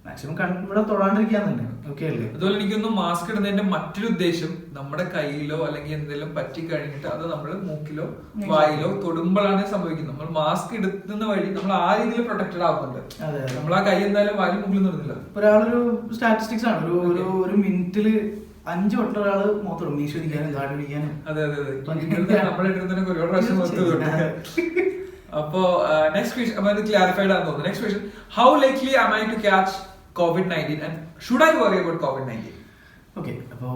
മാക്സിമം ഇവിടെ തൊടാണ്ടിരിക്കാന്നുണ്ട്. ഓക്കെ അല്ലേ? അതുപോലെ എനിക്കൊന്നും മാസ്ക് ഇടുന്നതിന്റെ മറ്റൊരു ഉദ്ദേശം നമ്മുടെ കയ്യിലോ അല്ലെങ്കിൽ എന്തെങ്കിലും പറ്റി കഴിഞ്ഞിട്ട് അത് നമ്മൾ മൂക്കിലോ വായിലോ തൊടുമ്പോഴാണ് സംഭവിക്കുന്നത്. നമ്മൾ മാസ്ക് എടുക്കുന്ന വഴി നമ്മൾ ആ രീതിയിൽ പ്രൊട്ടക്റ്റഡ് ആവുന്നുണ്ട്. നമ്മൾ ആ കൈ എന്തായാലും വായിൽ മൂക്കിൽ നിർന്നില്ല. ഒരാളൊരു സ്റ്റാറ്റിസ്റ്റിക്സ് ആണ്, ഒരു മിനിറ്റില് 5 വട്ടം ഒരാള് മൊത്തം മീശ പിടിക്കാനും കാട് പിടിക്കാനും. അതെ. നമ്മുടെ ഇടുന്നതിനൊക്കെ ഒരുപാട് പ്രാവശ്യം മൊത്തം. അപ്പോ നെക്സ്റ്റ് ക്വസ്റ്റ്യൻ, അപ്പൊ ഇത് ക്ലാരിഫൈഡ് ആണെന്ന് തോന്നുന്നു. Next question, how likely am I to catch COVID-19 and should I worry about COVID-19? Okay, അപ്പോൾ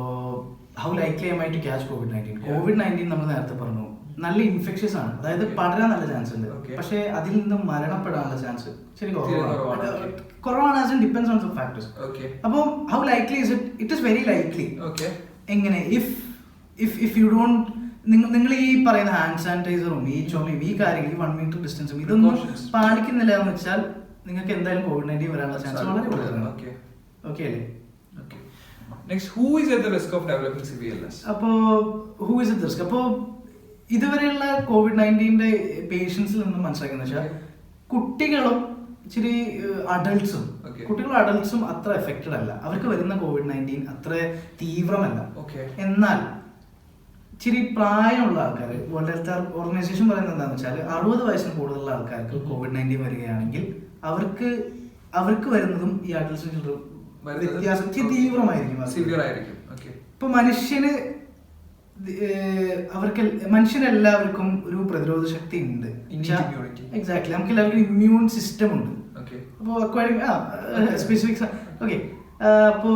how likely am I to catch COVID-19? COVID-19 നമ്മൾ നേരത്തെ പറഞ്ഞു നല്ല ഇൻഫെക്ഷ്യസ് ആണ്, അതായത് പടരാൻ നല്ല ചാൻസ് ഉണ്ട്. പക്ഷേ അതിൽ നിന്ന് മരണപ്പെടാനുള്ള ചാൻസ് ശരി കുറവാണ്. As in depends on some factors. അപ്പോൾ how likely is it is very likely. എങ്ങനെ ഇഫ് യു ഡോണ്ട് നിങ്ങൾ ഈ പറയുന്ന ഹാൻഡ് സാനിറ്റൈസറും ഈ ചുമയും ഈ കാര്യങ്ങളും ഈ 1 മീറ്റർ ഡിസ്റ്റൻസും ഇതൊന്നും പാലിക്കുന്നില്ല എന്ന് വെച്ചാൽ നിങ്ങൾക്ക് എന്തായാലും COVID-19 വരാനുള്ള ചാൻസ് വളരെ കൂടുതലാണ്. ഓക്കെ അല്ലേ? Next, who is at the risk of developing severe illness? അപ്പോൾ who is at the risk? അപ്പോൾ ഇതുവരെയുള്ള COVID-19 പേഷ്യൻസിൽ നിന്നും മനസ്സിലാക്കുന്ന വെച്ചാൽ കുട്ടികളും ഇച്ചിരി അഡൾട്ട്സും അഡൾട്ട്സും അത്ര എഫക്റ്റഡ് അല്ല. അവർക്ക് വരുന്ന COVID-19 അത്ര തീവ്രമല്ല. എന്നാൽ ഇച്ചിരി പ്രായമുള്ള ആൾക്കാർ, വേൾഡ് ഹെൽത്ത് ഓർഗനൈസേഷൻ പറയുന്നത് എന്താണെന്ന് വെച്ചാൽ 60 വയസ്സിന് കൂടുതലുള്ള ആൾക്കാർക്ക് COVID-19 വരികയാണെങ്കിൽ അവർക്ക് വരുന്നതും ഈ അഡൾട്ട്സിന് വ്യത്യാസം തീവ്രമായിരിക്കും. ഇപ്പൊ മനുഷ്യരെല്ലാവർക്കും ഒരു പ്രതിരോധ ശക്തി ഉണ്ട്. എക്സാക്ട്ലി, നമുക്ക് എല്ലാവർക്കും ഇമ്മ്യൂൺ സിസ്റ്റം ഉണ്ട്. അപ്പോൾ സ്പെസിഫിക് ഓക്കെ. അപ്പോ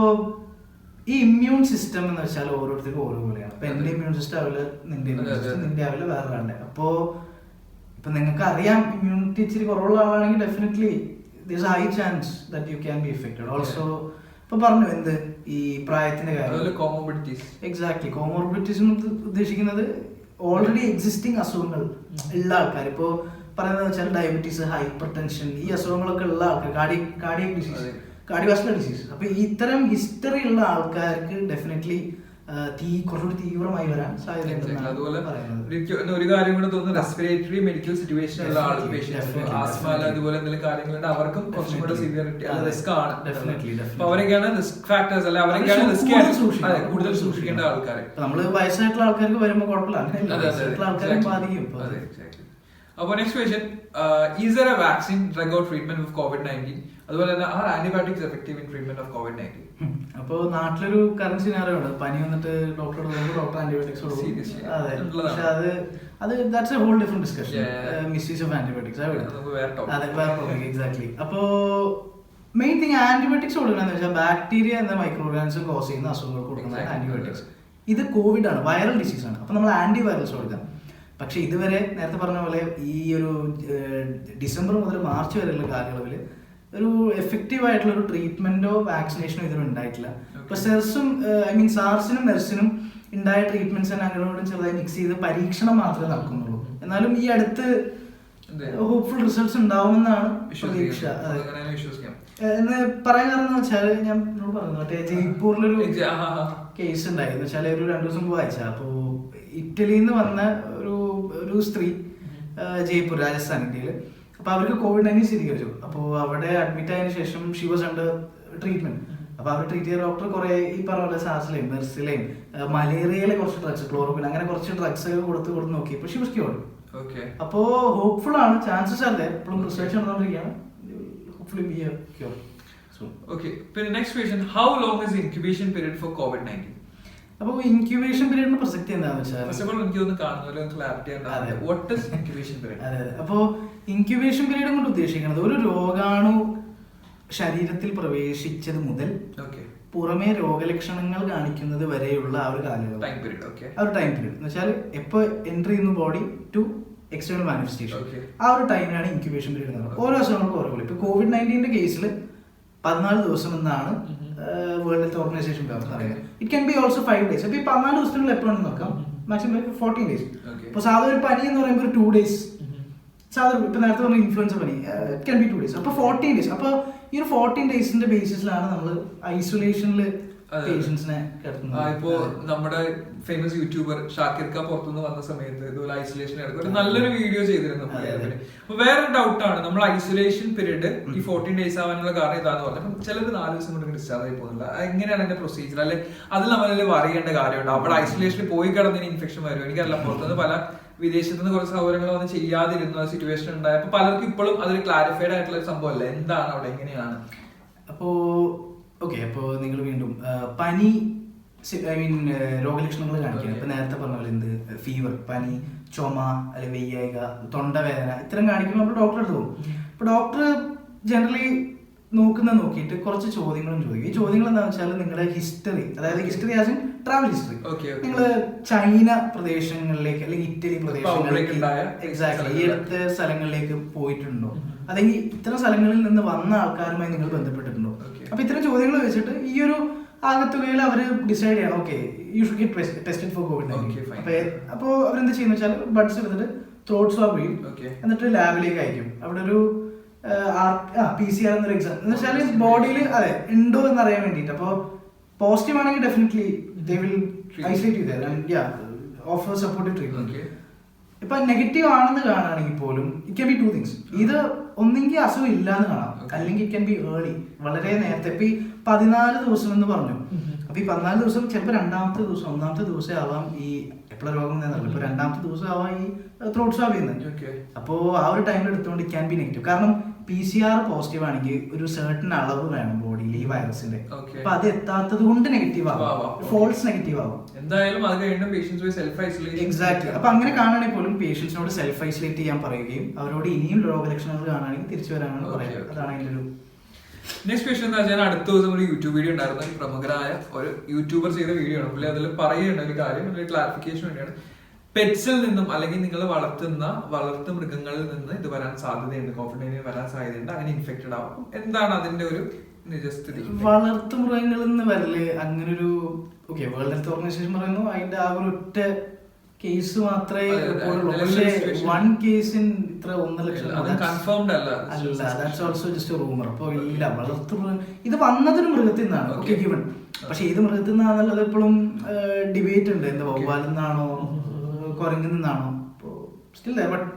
ഈ ഇമ്മ്യൂൺ സിസ്റ്റം എന്ന് വെച്ചാൽ ഓരോരുത്തർക്കും ഓരോ പോലെയാണ്. ഇപ്പൊ എന്റെ ഇമ്മ്യൂൺ സിസ്റ്റം ആവില്ല നിന്റെ ഇമ്മ്യൂൺ സിസ്റ്റം, നിന്റെ ആവില്ല വേറെ ആളുടെ. അപ്പോ ഇപ്പൊ നിങ്ങൾക്ക് അറിയാം ഇമ്മ്യൂണിറ്റി ഇച്ചിരി കുറവുള്ള ആളാണെങ്കിൽ definitely there's a high chance that you can be affected. Also ഇപ്പൊ പറഞ്ഞു എന്ത് ഈ പ്രായത്തിന്റെ കാര്യം. എക്സാക്ട്ലി, കോമോർബിഡിറ്റീസ് ഉദ്ദേശിക്കുന്നത് ഓൾറെഡി എക്സിസ്റ്റിംഗ് അസുഖങ്ങൾ ഉള്ള ആൾക്കാർ. ഇപ്പോ പറയുന്നത് വെച്ചാൽ ഡയബറ്റീസ്, ഹൈപ്പർ ടെൻഷൻ, ഈ അസുഖങ്ങളൊക്കെ ഉള്ള ആൾക്കാർ, കാർഡിയക് ഡിസീസ്, കാർഡിയോവാസ്കുലർ ഡിസീസ്. അപ്പൊ ഇത്തരം ഹിസ്റ്ററി ഉള്ള ആൾക്കാർക്ക് ഡെഫിനറ്റ്ലി കുറച്ചുകൂടി തീവ്രമായി വരാൻ സാധ്യതയുണ്ട്. അതുപോലെ ഒരു കാര്യം കൂടെ തോന്നുന്നു, റെസ്പിറേറ്ററി മെഡിക്കൽ സിറ്റുവേഷൻ ഉള്ള ആൾ, ആസ്മ അതുപോലെ എന്തെങ്കിലും കാര്യങ്ങളുണ്ട്, അവർക്കും കുറച്ചും കൂടെ സിവിയറിറ്റി റിസ്ക് ആണ്. അപ്പൊ അവരൊക്കെയാണ് റിസ്ക് ഫാക്ടേഴ്സ്, അല്ല അവരൊക്കെയാണ് കൂടുതൽ സൂക്ഷിക്കേണ്ട ആൾക്കാർ. നമ്മള് വയസ്സായിട്ടുള്ള ആൾക്കാർക്ക് വരുമ്പോൾ കുഴപ്പമില്ല, ആൾക്കാരെ ബാധിക്കും. അപ്പോൾ next question, is there a vaccine, drug or treatment of COVID-19? അതുപോലെ തന്നെ are antibiotics effective in treatment of COVID-19? അപ്പോൾ നാട്ടിലൊരു കറന്റ് സിനാറിയോ ഉണ്ട്, പനി വന്നിട്ട് ഡോക്ടർ ആന്റിബയോട്ടിക്സ് കൊടുക്കും. അതെ, പക്ഷെ അത് that's a whole different discussion. Misuse of antibiotics, അതെ വേറെ ടോപ്പിക്. എക്സാക്ട്ലി. അപ്പോൾ മെയിൻ തിങ് ആന്റിബയോട്ടിക്സ് കൊടുക്കണമെന്ന് വെച്ചാൽ ബാക്ടീരിയ എന്ന മൈക്രോ ഓർഗാനിസം കോസ് ചെയ്യുന്ന അസുഖങ്ങൾ കൊടുക്കുന്ന ആന്റിബയോട്ടിക്സ്. ഇത് കോവിഡ് ആണ്, വൈറൽ ഡിസീസ് ആണ്, അപ്പോൾ നമ്മൾ ആന്റി വൈറൽസ് കൊടുക്കാം. പക്ഷെ ഇതുവരെ നേരത്തെ പറഞ്ഞ പോലെ ഈ ഒരു ഡിസംബർ മുതൽ മാർച്ച് വരെയുള്ള കാലയളവിൽ ഒരു എഫക്റ്റീവ് ആയിട്ടുള്ള ഒരു ട്രീറ്റ്മെന്റോ വാക്സിനേഷനോ ഇതിന് ഉണ്ടായിട്ടില്ല. ഇപ്പൊ സാർസിനും മെർസിനും ഉണ്ടായ ട്രീറ്റ്മെന്റ്സ് അങ്ങോട്ടും ചെറുതായി മിക്സ് ചെയ്ത് പരീക്ഷണം മാത്രമേ നടക്കുന്നുള്ളൂ. എന്നാലും ഈ അടുത്ത് ഹോപ്പ്ഫുൾ റിസൾട്ട്സ് ഉണ്ടാവുമെന്നാണ് പ്രതീക്ഷ. എന്ന് പറയാൻ കാരണം വെച്ചാൽ ഞാൻ പറഞ്ഞു മറ്റേ ജയ്പൂരിലൊരു കേസ് ഉണ്ടായിരുന്നു വെച്ചാൽ ഒരു 2 ദിവസം മുമ്പ് വായിച്ച. അപ്പോ ഇറ്റലിയിൽ നിന്ന് വന്ന ഒരു സ്ത്രീ ജയ്പൂർ രാജസ്ഥാൻ ഇന്ത്യയിൽ. അപ്പൊ അവർക്ക് COVID-19 സ്ഥിരീകരിച്ചു. അപ്പോൾ അവിടെ അഡ്മിറ്റ് ആയതിനു ശേഷം ഷി വാസ് അണ്ടർ ട്രീറ്റ്മെന്റ്. അപ്പൊ അവർ ട്രീറ്റ് ചെയ്ത ഡോക്ടർ കുറെ ഈ പറഞ്ഞ പോലെ സാസിലെയും മെർസിലെയും മലേറിയയിലെ കുറച്ച് ഡ്രഗ്സ്, ക്ലോറോക്വിൻ അങ്ങനെ കുറച്ച് ഡ്രഗ്സ് ഒക്കെ കൊടുത്ത് നോക്കി. പക്ഷെ ഷി വാസ് ക്യൂർഡ്. അപ്പോ ഹോപ്പ്ഫുൾ ആണ്, ചാൻസസ് അല്ലേ, ഇപ്പോഴും റിസർച്ച് നടന്നുകൊണ്ടിരിക്കുകയാണ്. Hopefully be a cure. Okay. പിന്നെ next question, how long is incubation period for COVID-19? അപ്പോൾ ഇൻക്യുബേഷൻ പീരിയഡിന്റെ പ്രസക്തി എന്താണെന്ന് വെച്ചാൽ അപ്പോൾ ഇൻക്യുബേഷൻ പീരീഡ് കൊണ്ട് ഉദ്ദേശിക്കുന്നത് ഒരു രോഗാണു ശരീരത്തിൽ പ്രവേശിച്ചത് മുതൽ പുറമേ രോഗലക്ഷണങ്ങൾ കാണിക്കുന്നത് വരെയുള്ള ആ ഒരു കാലയളവ്, ആ ഒരു ടൈം പീരീഡ് എന്ന് വെച്ചാൽ എപ്പോൾ എൻട്രി ചെയ്യുന്നു ബോഡി ടു എക്സ്റ്റേണൽ മാനിഫെസ്റ്റേഷൻ, ആ ഒരു ടൈമിനാണ് ഇൻക്യുബേഷൻ പീരീഡ് എന്ന് പറയുന്നത്. ഓരോ അസുഖങ്ങൾക്കും ഓരോ പോലെ. ഇപ്പോൾ COVID-19 കേസിൽ 14 ദിവസം എന്നാണ് വേൾഡ് ഹെൽത്ത് ഓർഗനൈസേഷൻ പറയുന്നത്. It can be also 5 days. അപ്പോൾ ഈ 14 ദിവസത്തിനുള്ളിൽ എപ്പോഴാണെന്ന് നോക്കാം, മാക്സിമം 14 days. അപ്പോൾ സാധാരണ ഒരു പനി എന്ന് പറയുമ്പോൾ ഒരു 2 days, സാധാരണ ഇപ്പൊ നേരത്തെ പറഞ്ഞ ഇൻഫ്ലുവൻസ പനി ഇറ്റ് ക്യാൻ ബി 2 days. അപ്പോൾ 14 days. അപ്പോൾ ഈ ഒരു 14 days ബേസിസിലാണ് നമ്മൾ ഐസൊലേഷനിൽ പേഷ്യൻസിനെ കിടത്തുന്നത്. ഇപ്പോ നമ്മുടെ ഫേമസ് യൂട്യൂബർ ഷാക്കിർ ഖാൻ പുറത്തുനിന്ന് വന്ന സമയത്ത് ഇതുപോലെ ഐസൊലേഷൻ എടുക്കും ഒരു നല്ലൊരു വീഡിയോ ചെയ്തിരുന്നു. അപ്പൊ വേറെ ഡൗട്ടാണ്, നമ്മൾ ഐസൊലേഷൻ പീരീഡ് ഈ 14 days ആവാനുള്ള കാരണം ഇതാന്ന് പറഞ്ഞത്. ചിലത് 4 ദിവസം കൊണ്ട് ഡിസ്ചാർജ് ആയി പോകുന്നില്ല. എങ്ങനെയാണ് അതിന്റെ പ്രൊസീജിയർ? അല്ലെ അത് നമ്മളിൽ അറിയേണ്ട കാര്യമുണ്ട്. അവിടെ ഐസൊലേഷനിൽ പോയി കിടന്നതിന് ഇൻഫെക്ഷൻ വരും. എനിക്കറിയില്ല, പുറത്തുനിന്ന് പല വിദേശത്ത് നിന്ന് കുറച്ച് സൗകര്യങ്ങൾ ഒന്നും ചെയ്യാതിരുന്ന സിറ്റുവേഷൻ ഉണ്ടായി. അപ്പൊ പലർക്കും ഇപ്പോഴും അതൊരു ക്ലാരിഫൈഡ് ആയിട്ടുള്ള ഒരു സംഭവമല്ല, എന്താണ് അവിടെ, എങ്ങനെയാണ്? അപ്പോൾ അപ്പോൾ നിങ്ങൾ വീണ്ടും പനി രോഗലക്ഷണങ്ങൾ കാണിക്കുകയാണ്. ഇപ്പൊ നേരത്തെ പറഞ്ഞ പോലെ എന്ത് ഫീവർ, പനി, ചുമ, അല്ലെങ്കിൽ വെയ്യായിക, തൊണ്ടവേദന, ഇത്തരം കാണിക്കുമ്പോൾ നമ്മൾ ഡോക്ടറെ അടുത്ത് പോകും. അപ്പൊ ഡോക്ടർ ജനറലി നോക്കിയിട്ട് കുറച്ച് ചോദ്യങ്ങളും ചോദിക്കും. ഈ ചോദ്യങ്ങൾ എന്താണെന്ന് വെച്ചാൽ നിങ്ങളുടെ ഹിസ്റ്ററി, അതായത് history as in travel history. നിങ്ങൾ ചൈന പ്രദേശങ്ങളിലേക്ക് അല്ലെങ്കിൽ ഇറ്റലി പ്രദേശങ്ങളിലേക്ക് എക്സാക്ട്ലി ഈ അടുത്ത സ്ഥലങ്ങളിലേക്ക് പോയിട്ടുണ്ടോ, അല്ലെങ്കിൽ ഇത്തരം സ്ഥലങ്ങളിൽ നിന്ന് വന്ന ആൾക്കാരുമായി നിങ്ങൾ ബന്ധപ്പെട്ടിട്ടുണ്ടോ? അപ്പൊ ഇത്തരം ചോദ്യങ്ങൾ വെച്ചിട്ട് ഈ ഒരു ആകത്തുകയിൽ അവർ ഡിസൈഡ് ചെയ്യണം, okay you should get tested for COVID-19. അപ്പോൾ അവരെന്ത് ചെയ്യുന്ന വെച്ചാൽ ബഡ്സ് എടുത്തിട്ട് ത്രോട്ട് സ്വാബ് ചെയ്യും, എന്നിട്ട് ലാബിലേക്ക് അയക്കും. അവിടെ ഒരു PCR എന്നൊരു എക്സാം എന്ന് വെച്ചാൽ ബോഡിയിൽ അതെ ഉണ്ടോ എന്ന് അറിയാൻ വേണ്ടിയിട്ട്. അപ്പോൾ പോസിറ്റീവ് ആണെങ്കിൽ definitely they will isolate you there and offer supportive treatment. ഇപ്പൊ നെഗറ്റീവ് ആണെന്ന് കാണുകയാണെങ്കിൽ പോലും ഇറ്റ് ക്യാൻ ബി 2 things. ഇത് ഒന്നെങ്കിൽ അസുഖം ഇല്ലാന്ന് കാണാം, അല്ലെങ്കിൽ ഇറ്റ് ക്യാൻ ബി ഏർലി, വളരെ നേരത്തെ. ഇപ്പൊ ഈ 14 ദിവസം എന്ന് പറഞ്ഞു. അപ്പൊ ഈ 14 ദിവസം ചിലപ്പോൾ 2ാമത്തെ ദിവസം 1ാമത്തെ ദിവസം ആവാം ഈ എപ്പോഴും രോഗം എന്നല്ല, ഇപ്പൊ 2ാമത്തെ ദിവസം ആവാം ഈ ത്രോട്ട് സ്വാബ് ചെയ്യുന്നത്. അപ്പോ ആ ഒരു ടൈമിൽ എടുത്തുകൊണ്ട് ഇറ്റ് ക്യാൻ ബി നെഗറ്റീവ്. കാരണം PCR പോസിറ്റീവ് ആണെങ്കിൽ ഒരു സർട്ടൻ അളവ് വേണം ബോഡിയിൽ ഈ വൈറസിന്റെ. അപ്പൊ അത് എത്താത്തത് കൊണ്ട് നെഗറ്റീവ് ആവാം, ഫോൾസ് നെഗറ്റീവ് ആവാം. എന്തായാലും അത് കഴിഞ്ഞും പേഷ്യൻസ് സെൽഫ് ഐസൊലേറ്റ്. എക്സാക്ട്ലി. അപ്പൊ അങ്ങനെ കാണുകയാണെങ്കിൽ പോലും പേഷ്യൻസിനോട് സെൽഫ് ഐസൊലേറ്റ് ചെയ്യാൻ പറയുകയും അവരോട് ഇനിയും രോഗലക്ഷണങ്ങൾ കാണുകയാണെങ്കിൽ തിരിച്ചു വരാനാണ് പറയുക. അതാണ് അതിന്റെ ഒരു നെക്സ്റ്റ് ക്വസ്റ്റൻ എന്താ വെച്ചാൽ, അടുത്ത ദിവസം ഒരു യൂട്യൂബ് വീഡിയോ ഉണ്ടായിരുന്നു. പ്രമുഖരായ ഒരു യൂട്യൂബർ ചെയ്ത വീഡിയോ ആണ്. പുള്ളി അതിൽ പറയുന്ന ഒരു കാര്യം, ഒരു ക്ലാരിഫിക്കേഷൻ വേണ്ടിയാണ്. പെറ്റ്സിൽ നിന്നും അല്ലെങ്കിൽ നിങ്ങൾ വളർത്തു മൃഗങ്ങളിൽ നിന്ന് ഇത് വരാൻ സാധ്യതയുണ്ട്, COVID-19 വരാൻ സാധ്യതയുണ്ട്, അങ്ങനെ ഇൻഫെക്റ്റഡ് ആവും. എന്താണ് അതിന്റെ ഒരു നിജസ്ഥിതി? വളർത്തു മൃഗങ്ങളിൽ നിന്ന് വരല് അങ്ങനെ ഒരു വേൾഡ് ഹെൽത്ത് ഓർഗനൈസേഷൻ പറയുന്നു അതിന്റെ ആ ഒരു ഒറ്റ കേസ് മാത്രമേ റിപ്പോർട്ടുള്ളൂ. പക്ഷേ 1 കേസിൻ ഇത്ര 1 ലക്ഷം കൺഫേംഡ് അല്ല. That's also just rumour. അപ്പോൾ ഇല്ല, വളർത്തു മൃഗം ഇത് വന്നതൊരു മൃഗത്തിൽ നിന്നാണ്, ഓക്കെ ഗിവൺ. പക്ഷെ ഇത് മൃഗത്തിൽ നിന്നാണെന്നുള്ളത് എപ്പോഴും ഡിബേറ്റ് ഉണ്ട്. എന്താ വവ്വാലിൽ നിന്നാണോ കുരങ്ങിൽ നിന്നാണോ?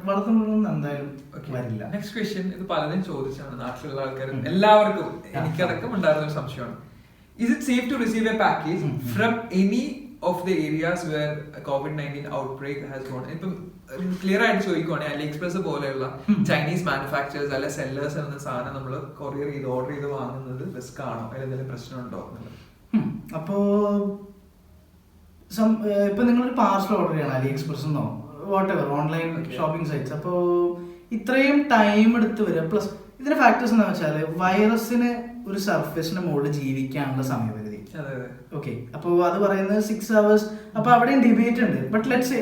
വളർത്തുമൃഗം എന്തായാലും വരില്ല. നെക്സ്റ്റ് ക്വസ്റ്റ്യൻ, ഇത് പലരും ചോദിച്ചാണ്, നാട്ടിലുള്ള ആൾക്കാരും എല്ലാവർക്കും എനിക്കടക്കം ഉണ്ടായിരുന്ന ഒരു സംശയമാണ്. Is it safe to receive a package from any of the areas where COVID-19 outbreak has gone? ഇപ്പം ക്ലിയർ ആയിട്ട് ചോദിക്കുവാണെങ്കിൽ AliExpress പോലെയുള്ള ചൈനീസ് മാനുഫാക്ചേഴ്സ് അല്ലെ സെല്ലേഴ്സ് എന്ന സാധനം നമ്മൾ കൊറിയർ ചെയ്ത് ഓർഡർ ചെയ്ത് വാങ്ങുന്നത് റിസ്ക് ആണോ, എന്തെങ്കിലും പ്രശ്നമുണ്ടോ? അപ്പോ ഇപ്പൊ നിങ്ങളൊരു പാർസൽ ഓർഡർ ചെയ്യണം AliExpress എന്നോ വാട്ടെവർ ഓൺലൈൻ ഷോപ്പിംഗ് സൈറ്റ്സ്, അപ്പോൾ ഇത്രയും ടൈം എടുത്ത് വരിക. പ്ലസ് ഇതിന്റെ ഫാക്ടേഴ്സ് എന്താണെന്ന് വെച്ചാൽ വൈറസിന് ഒരു സർഫസിന്റെ മുകളിൽ ജീവിക്കാനുള്ള സമയപരിധി. ഓക്കെ, അപ്പോൾ അത് പറയുന്നത് 6 hours. അപ്പൊ അവിടെയും ഡിബേറ്റ് ഉണ്ട്. ബട്ട് ലെറ്റ്സ്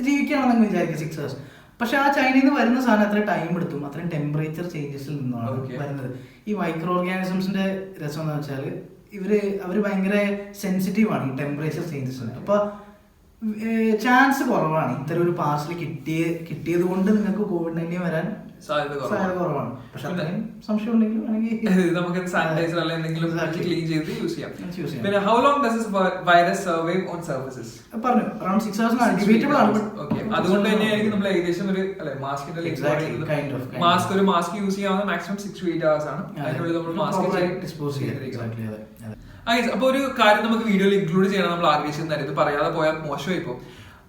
ജീവിക്കുകയാണെന്ന് വിചാരിക്കുക 6 hours. പക്ഷെ ആ ചൈനയിൽ നിന്ന് വരുന്ന സാധനം അത്രയും ടൈം എടുത്തും, അത്രയും ടെമ്പറേച്ചർ ചേഞ്ചസിൽ നിന്നാണ് വരുന്നത്. ഈ മൈക്രോ ഓർഗാനിസംസിന്റെ രസം എന്ന് വെച്ചാൽ അവർ ഭയങ്കര സെൻസിറ്റീവ് ആണ് ഈ ടെമ്പറേച്ചർ ചേഞ്ചസിന്. അപ്പൊ ചാൻസ് കുറവാണ് ഇത്തരം ഒരു പാസിൽ കിട്ടിയത് കൊണ്ട് നിങ്ങൾക്ക് COVID-19 വരാൻ സാധ്യത കുറവാണ്. പക്ഷെ സംശയം ഉണ്ടെങ്കിൽ നമുക്ക് സാനിറ്റൈസർ അല്ലെങ്കിൽ എന്തെങ്കിലും ക്ലീൻ ചെയ്ത് യൂസ് ചെയ്യാം. പിന്നെ how long does this virus survive on surfaces? പറഞ്ഞു അറൗണ്ട് 6 hours ആണ്. ഡിബേറ്റബിൾ ആണ്. ഓക്കെ, അതുകൊണ്ട് തന്നെയായിരിക്കും നമ്മൾ ഏകദേശം ഒരു മാസ്കിന്റെ മാസ്ക് യൂസ് ചെയ്യാവുന്ന മാക്സിമം 6 to 8 hours ആണ്. അതിനുള്ളിൽ നമ്മൾ മാസ്ക് ഡിസ്പോസ് ചെയ്യാം. അപ്പൊ ഒരു കാര്യം നമുക്ക് വീഡിയോയിൽ ഇൻക്ലൂഡ് ചെയ്യണം നമ്മൾ ആഗ്രഹിച്ചിരുന്നായിരുന്നു, ഇത് പറയാതെ പോയാൽ മോശമായി ഇപ്പൊ.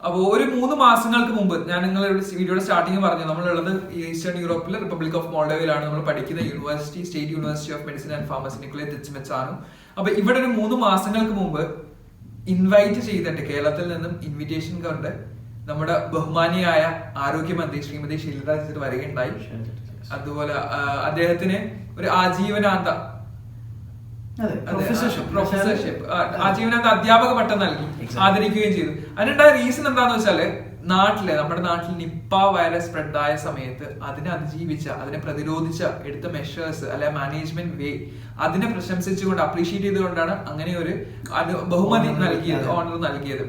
അപ്പോൾ ഒരു 3 മാസങ്ങൾക്ക് മുമ്പ് ഞാൻ നിങ്ങളുടെ വീഡിയോയുടെ സ്റ്റാർട്ടിങ് പറഞ്ഞു, നമ്മളുള്ളത് ഈസ്റ്റേൺ യൂറോപ്പിലെ റിപ്പബ്ലിക് ഓഫ് മോൾഡോവയിലാണ് നമ്മൾ പഠിക്കുന്ന university, state university of medicine and pharmacy Nicolae ആണ്. അപ്പൊ ഇവിടെ ഒരു 3 മാസങ്ങൾക്ക് മുമ്പ് ഇൻവൈറ്റ് ചെയ്തിട്ട് കേരളത്തിൽ നിന്നും ഇൻവിറ്റേഷൻ കൊണ്ട് നമ്മുടെ ബഹുമാനിയായ ആരോഗ്യമന്ത്രി ശ്രീമതി ശൈലജ വരികയുണ്ടായി. അതുപോലെ അദ്ദേഹത്തിന് ഒരു ആജീവനാന്ത ആജീവനാന്ത അധ്യാപക പട്ടം നൽകി ആദരിക്കുകയും ചെയ്തു. അതിനുണ്ടായ റീസൺ എന്താന്ന് വെച്ചാല് നമ്മുടെ നാട്ടിൽ നിപ്പ വൈറസ് സ്പ്രെഡ് ആയ സമയത്ത് അതിനെ അതിജീവിച്ച, അതിനെ പ്രതിരോധിച്ച എടുത്ത മെഷേഴ്സ് അല്ലെ മാനേജ്മെന്റ് വേ അതിനെ പ്രശംസിച്ചുകൊണ്ട് അപ്രീഷിയേറ്റ് ചെയ്തുകൊണ്ടാണ് അങ്ങനെ ഒരു ബഹുമതി നൽകിയത്, ഓണർ നൽകിയത്.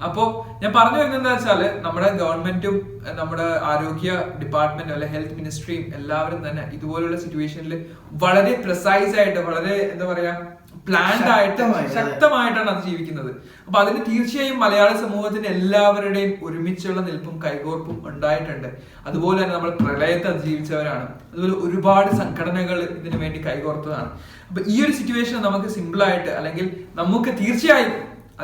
അപ്പോ ഞാൻ പറഞ്ഞു വരുന്നത് എന്താ വെച്ചാല് നമ്മുടെ ഗവൺമെന്റും നമ്മുടെ ആരോഗ്യ ഡിപ്പാർട്ട്മെന്റും അല്ലെ ഹെൽത്ത് മിനിസ്ട്രിയും എല്ലാവരും തന്നെ ഇതുപോലുള്ള സിറ്റുവേഷനിൽ വളരെ പ്രിസൈസ് ആയിട്ട്, വളരെ എന്താ പറയാ പ്ലാൻഡ് ആയിട്ട് ശക്തമായിട്ടാണ് അത് ജീവിക്കുന്നത്. അപ്പൊ അതിന് തീർച്ചയായും മലയാള സമൂഹത്തിന്റെ എല്ലാവരുടെയും ഒരുമിച്ചുള്ള നിൽപ്പും കൈകോർപ്പും ഉണ്ടായിട്ടുണ്ട്. അതുപോലെ തന്നെ നമ്മൾ പ്രളയത്തെ അതിജീവിച്ചവരാണ്. അതുപോലെ ഒരുപാട് സംഘടനകൾ ഇതിനു വേണ്ടി കൈകോർത്തതാണ്. അപ്പൊ ഈ ഒരു സിറ്റുവേഷൻ നമുക്ക് സിമ്പിൾ ആയിട്ട് അല്ലെങ്കിൽ നമുക്ക് തീർച്ചയായും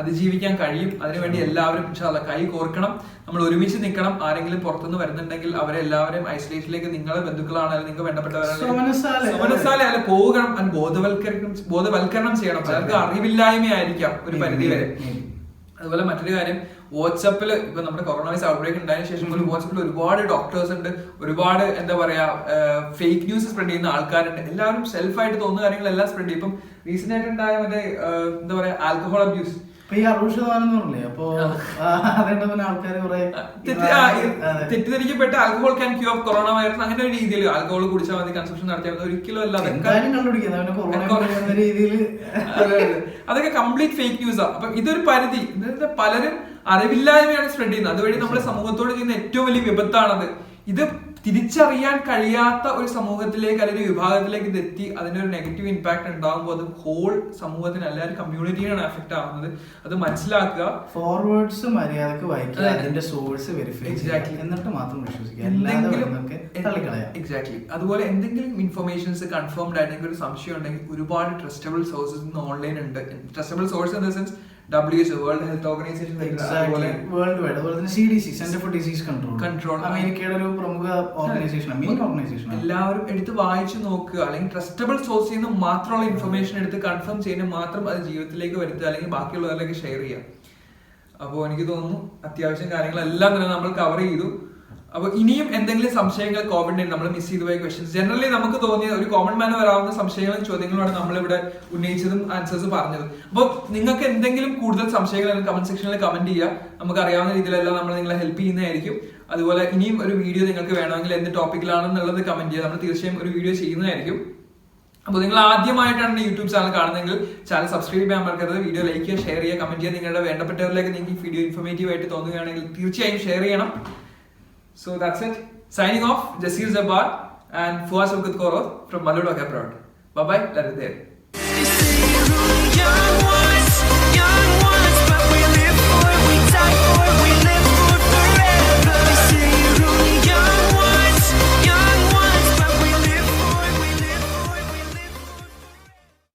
അതിജീവിക്കാൻ കഴിയും. അതിനുവേണ്ടി എല്ലാവരും കൈ കോർക്കണം, നമ്മൾ ഒരുമിച്ച് നിൽക്കണം. ആരെങ്കിലും പുറത്തുനിന്ന് വരുന്നുണ്ടെങ്കിൽ അവരെ എല്ലാവരെയും ഐസൊലേഷനിലേക്ക്, നിങ്ങളുടെ ബന്ധുക്കളാണെങ്കിലും നിങ്ങൾക്ക് വേണ്ടപ്പെട്ടവരാണെങ്കിലും പോകണം. അത് ബോധവൽക്കരണം ചെയ്യണം. പലർക്ക് അറിവില്ലായ്മയായിരിക്കാം ഒരു പരിധി വരെ. അതുപോലെ മറ്റൊരു കാര്യം, വാട്സപ്പിൽ ഇപ്പൊ നമ്മുടെ കൊറോണ വൈറസ് ഔട്ട്ബ്രേക്ക് ഉണ്ടായതിനു ശേഷം വാട്സപ്പിൽ ഒരുപാട് ഡോക്ടേഴ്സ് ഉണ്ട്, ഒരുപാട് എന്താ പറയാ ഫേക്ക് ന്യൂസ് സ്പ്രെഡ് ചെയ്യുന്ന ആൾക്കാരുണ്ട്. എല്ലാവരും സെൽഫായിട്ട് തോന്നുന്ന കാര്യങ്ങളെല്ലാം സ്പ്രെഡ് ചെയ്യും. ഇപ്പം റീസെന്റ് ആയിട്ട് ഉണ്ടായ മറ്റേ എന്താ പറയാ ആൽക്കഹോൾ അബ്യൂസ്, തെറ്റിദ്ധരിക്കപ്പെട്ട alcohol can cure corona virus അങ്ങനെ ഒരു രീതിയിൽ ആൽക്കഹോൾ കുടിച്ചാൽ മതി, കൺസംഷൻ നടത്തിയാൽ ഒരിക്കലും അല്ലാതെ അതൊക്കെ കംപ്ലീറ്റ് ഫേക്ക് ന്യൂസാ. അപ്പൊ ഇതൊരു പരിധി, പലരും അറിവില്ലായ്മയാണ് സ്പ്രെഡ് ചെയ്യുന്നത്. അതുവഴി നമ്മുടെ സമൂഹത്തോട് ചെയ്യുന്ന ഏറ്റവും വലിയ വിപത്താണത്. ഇത് തിരിച്ചറിയാൻ കഴിയാത്ത ഒരു സമൂഹത്തിലേക്ക് അല്ലെങ്കിൽ വിഭാഗത്തിലേക്ക് ഇത് എത്തി അതിന്റെ ഒരു നെഗറ്റീവ് ഇമ്പാക്ട് ഉണ്ടാകുമ്പോൾ അത് ഹോൾ സമൂഹത്തിന് എല്ലാവരും കമ്മ്യൂണിറ്റിയാണ് എഫക്ട് ആവുന്നത്. അത് മനസ്സിലാക്കുക, ഫോർവേഡ്സ് മര്യാദക്ക് വായിക്കുക, അതിന്റെ സോഴ്സ് വെരിഫൈ ചെയ്യുക, എന്നിട്ട് മാത്രം വിശ്വസിക്കുക. എക്സാക്ട്ലി. അതുപോലെ എന്തെങ്കിലും ഇൻഫർമേഷൻസ് കൺഫേംഡ് ആയിട്ട് ഒരു സംശയം ഉണ്ടെങ്കിൽ ഒരുപാട് ട്രസ്റ്റബിൾ സോഴ്സസ് ഇന്ന് ഓൺലൈൻ ഉണ്ട്. Trustable source in the sense WHO, world health organisation, world wide, അതുപോലെ തന്നെ CDC, centre for disease control, അമേരിക്കയുടെ ഒരു പ്രമുഖ ഓർഗനൈസേഷൻ, മെയിൻ ഓർഗനൈസേഷൻ. എല്ലാവരും എടുത്ത് വായിച്ചു നോക്കുക, അല്ലെങ്കിൽ ട്രസ്റ്റബിൾ സോഴ്സിൽ നിന്ന് മാത്രമുള്ള ഇൻഫർമേഷൻ എടുത്ത് കൺഫേം ചെയ്യുന്ന മാത്രം അത് ജീവിതത്തിലേക്ക് വരുത്തുക, അല്ലെങ്കിൽ ബാക്കിയുള്ളവരിലേക്ക് ഷെയർ ചെയ്യുക. അപ്പോൾ എനിക്ക് തോന്നുന്നു അത്യാവശ്യം കാര്യങ്ങളെല്ലാം തന്നെ നമ്മൾ കവർ ചെയ്തു. അപ്പൊ ഇനിയും എന്തെങ്കിലും സംശയങ്ങൾ COVID-19 നമ്മൾ മിസ് ചെയ്തു പോയ ക്വസ്റ്റ്യൻസ്, ജനറലി നമുക്ക് തോന്നിയ ഒരു കോമൺ മാൻ വരാവുന്ന സംശയങ്ങളും ചോദ്യങ്ങളുമാണ് നമ്മളിവിടെ ഉന്നയിച്ചതും ആൻസേഴ്സ് പറഞ്ഞതും. അപ്പോൾ നിങ്ങൾക്ക് എന്തെങ്കിലും കൂടുതൽ സംശയങ്ങൾ കമന്റ് സെക്ഷനിൽ കമന്റ് ചെയ്യുക. നമുക്ക് അറിയാവുന്ന രീതിയിലെല്ലാം നമ്മൾ നിങ്ങളെ ഹെൽപ്പ് ചെയ്യുന്നതായിരിക്കും. അതുപോലെ ഇനിയും ഒരു വീഡിയോ നിങ്ങൾക്ക് വേണമെങ്കിൽ എന്ത് ടോപ്പിക്കിലാണെന്നുള്ളത് കമന്റ് ചെയ്യുക. നമ്മൾ തീർച്ചയായും ഒരു വീഡിയോ ചെയ്യുന്നതായിരിക്കും. അപ്പോൾ നിങ്ങൾ ആദ്യമായിട്ടാണ് യൂട്യൂബ് ചാനൽ കാണുന്നതെങ്കിൽ ചാനൽ സബ്സ്ക്രൈബ് ചെയ്യാൻ മറക്കരുത്. വീഡിയോ ലൈക്ക് ചെയ്യുക, ഷെയർ ചെയ്യുക, കമന്റ് ചെയ്യുക. നിങ്ങളുടെ വേണ്ടപ്പെട്ടവരിലേക്ക് നിങ്ങൾക്ക് ഈ വീഡിയോ ഇൻഫോർമേറ്റീവ് ആയിട്ട് തോന്നുകയാണെങ്കിൽ തീർച്ചയായും ഷെയർ ചെയ്യണം. So that's it. Signing off, JASEER JABBAR and Fuaz Ukut Koroth from Malayalam Public. Bye bye. Let it there.